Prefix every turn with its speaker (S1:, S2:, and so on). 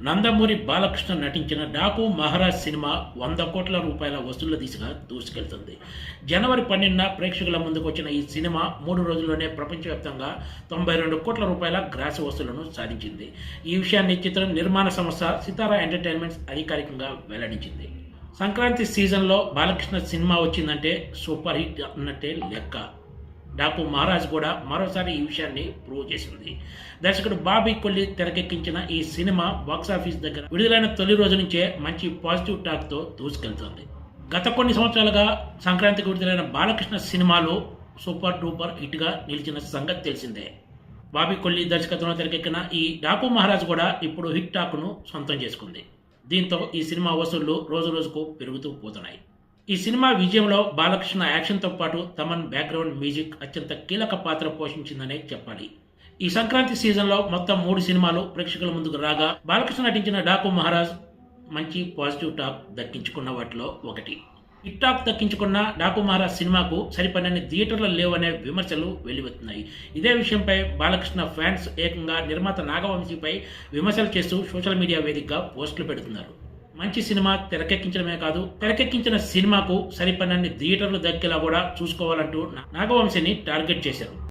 S1: నందమూరి బాలకృష్ణ నటించిన డాకు మహారాజ్ సినిమా 100 కోట్ల రూపాయల వసూళ్ల దిశగా దూసుకెళ్తుంది. జనవరి 12న ప్రేక్షకుల ముందుకు వచ్చిన ఈ సినిమా 3 రోజుల్లోనే ప్రపంచవ్యాప్తంగా 92 కోట్ల రూపాయల గ్రాస్ వసూళ్లను సాధించింది. ఈ విషయాన్ని చిత్రం నిర్మాణ సంస్థ సితారా ఎంటర్టైన్మెంట్స్ అధికారికంగా వెల్లడించింది. సంక్రాంతి సీజన్లో బాలకృష్ణ సినిమా వచ్చిందంటే సూపర్ హిట్ అన్నట్టే లెక్క. డాకు మహారాజ్ కూడా మరోసారి ఈ విషయాన్ని ప్రూవ్ చేసింది. దర్శకుడు బాబీ కొల్లి తెరకెక్కించిన ఈ సినిమా బాక్సాఫీస్ దగ్గర విడుదలైన తొలి రోజు నుంచే మంచి పాజిటివ్ టాక్తో దూసుకెళ్తోంది. గత కొన్ని సంవత్సరాలుగా సంక్రాంతికి విడుదలైన బాలకృష్ణ సినిమాలు సూపర్ డూపర్ హిట్గా నిలిచిన సంగతి తెలిసిందే. బాబీ కొల్లి దర్శకత్వంలో తెరకెక్కిన ఈ డాకు మహారాజ్ కూడా ఇప్పుడు హిట్ టాక్ను సొంతం చేసుకుంది. దీంతో ఈ సినిమా వసూళ్లు రోజు రోజుకు పెరుగుతూ పోతున్నాయి. ఈ సినిమా విజయంలో బాలకృష్ణ యాక్షన్తో పాటు తమన్ బ్యాక్గ్రౌండ్ మ్యూజిక్ అత్యంత కీలక పాత్ర పోషించిందనే చెప్పాలి. ఈ సంక్రాంతి సీజన్లో మొత్తం 3 సినిమాలు ప్రేక్షకుల ముందుకు రాగా బాలకృష్ణ నటించిన డాకు మహారాజ్ మంచి పాజిటివ్ టాక్ దక్కించుకున్న వాటిలో ఒకటి. హిట్ టాక్ దక్కించుకున్న డాకు మహారాజ్ సినిమాకు సరిపడినన్ని థియేటర్లు లేవనే విమర్శలు వెల్లువెత్తున్నాయి. ఇదే విషయంపై బాలకృష్ణ ఫ్యాన్స్ ఏకంగా నిర్మాత నాగవంశీపై విమర్శలు చేస్తూ సోషల్ మీడియా వేదికగా పోస్టులు పెడుతున్నారు. మంచి సినిమా తెరకెక్కించడమే కాదు, తెరకెక్కించిన సినిమాకు సరిపడినన్ని థియేటర్లు దక్కేలా కూడా చూసుకోవాలంటూ నాగవంశిని టార్గెట్ చేశారు.